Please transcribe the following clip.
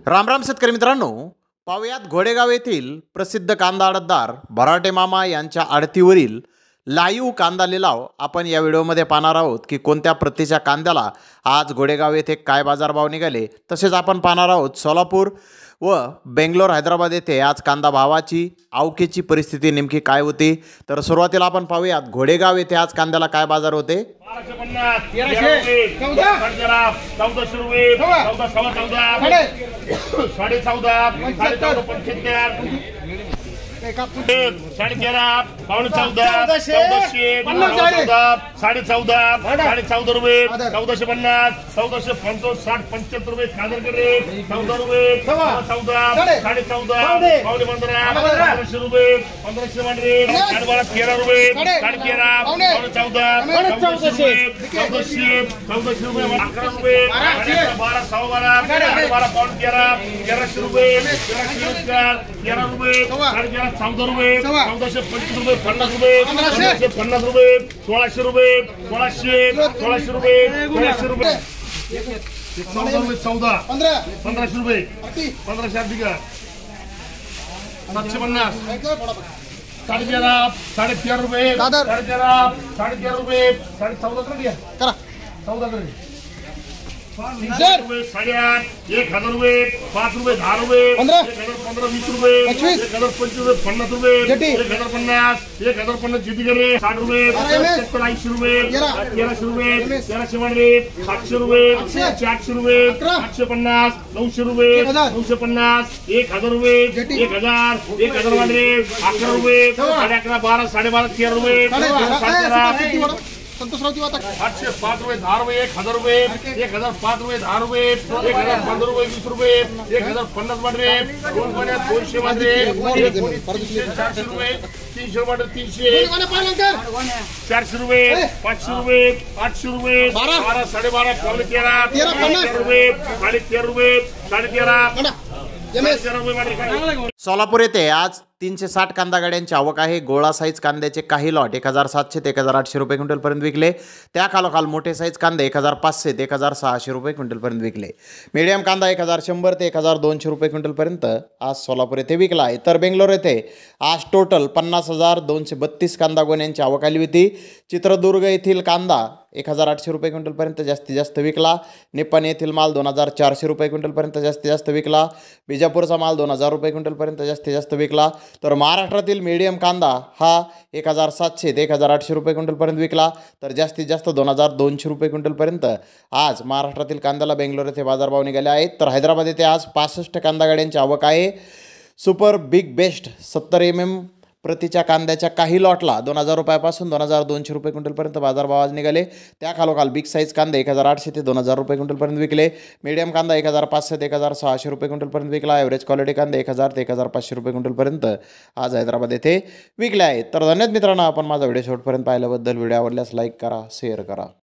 रामराम शेतकरी मित्रांनो, पाहुयात घोडेगाव येथील प्रसिद्ध कांदा आडतदार भराटे मामा यांच्या आडतीवरील लाईव्ह कांदा लिलाव आपण या व्हिडिओमध्ये पाहणार आहोत की कोणत्या प्रतीच्या कांद्याला आज घोडेगाव येथे काय बाजारभाव निघाले। तसेच आपण पाहणार आहोत सोलापूर व बेंगलोर हैदराबाद येथे आज कांदा भावाची आवकेची परिस्थिती नेमकी काय होती। तर सुरुवातीला आपण पाहूयात घोडेगाव येथे आज कांद्याला काय बाजार होते। 14,14 रुपये 1450 1450 60 75 रुपये खादर करे 14 रुपये 14 14.5 पावणे 15 रुपये 1500 मांडरे 13 रुपये 13.5 पावणे 14 1400 रुपये 11 रुपये 12 12 पावणे 1300 रुपये 13 रुपये 14 रुपये 1425 रुपये 50 रुपये 50 रुपये 1600 रुपये 1600 रुपये 1600 रुपये 14 1500 रुपये 1500 अधिका 750 13.5 रुपये 13.5 रुपये 14.5 कर दिया 14 कर 1000 रुपये 8.5 1000 रुपये 5 रुपये 10 रुपये 15 20 रुपये 25 रुपये 50 रुपये 1050 1050 जिद्दी करे 60 रुपये 80 रुपये 1300 रुपये 1300 मांडरे 700 रुपये 800 रुपये 850 900 रुपये 950 1000 रुपये 1000 मांडरे 11 रुपये 11.5 12 12.5 13 रुपये 805 रुपये 10 रुपये 1000 रुपये 1005 रुपये 10 रुपये 1015 रुपये 20 रुपये 1050 मांडरे 200 मांडरे 400 रुपये 300 मांडरे 300 400 रुपये 500 रुपये 800 रुपये 12 12.5 पावणे 13 रुपये 13.5 रुपये 13.5 सोलापूर येथे आज 360 कांदा गाड्यांची आवक आहे। गोळा साईज कांद्याचे काही लॉट 1700 ते 1800 रुपये क्विंटलपर्यंत विकले। त्या खालोखाल मोठे साईज कांदे 1500 ते 1600 रुपये क्विंटलपर्यंत विकले। मीडियम कांदा 1100 ते 1200 रुपये क्विंटलपर्यंत आज सोलापूर येथे विकला आहे। तर बेंगलोर येथे आज टोटल 50,232 कांदा गोण्यांची आवक आली होती। चित्रदुर्ग येथील कांदा 1800 रुपये क्विंटलपर्यंत जास्तीत जास्त विकला। निप्पाणी येथील माल 2400 रुपये क्विंटलपर्यंत जास्तीत जास्त विकला। विजापूरचा माल 2000 रुपये क्विंटलपर्यंत जास्तीत जास्त विकला। तर महाराष्ट्रातील मीडियम कांदा हा 1700 ते 1800 रुपये क्विंटलपर्यंत विकला। तर जास्तीत जास्त 2200 रुपये क्विंटलपर्यंत आज महाराष्ट्रातील कांद्याला बेंगलोर येथे बाजारभाव निघाले आहेत। तर हैदराबाद येथे आज 65 कांदा गाड्यांची आवक आहे। सुपर बिग बेस्ट 70 mm प्रतीच्या कांद्याच्या काही लॉटला 2000 रुपयापासून 2200 रुपये क्विंटलपर्यंत बाजारभाव आज निघाले। त्या खालोखाल बिग साईज कांदे 1800 ते 2000 रुपये क्विंटलपर्यंत विकले। मीडियम कांदा 1500 ते 1600 रुपये क्विंटलपर्यंत विकला। एव्हरेज क्वालिटी कांदे 1000 ते 1500 रुपये क्विंटलपर्यंत आज हैदराबाद येथे विकले आहेत। तर धन्यवाद मित्रांनो, आपण माझा व्हिडिओ शेवटपर्यंत पाहिल्याबद्दल। व्हिडिओ आवडल्यास लाईक करा, शेअर करा।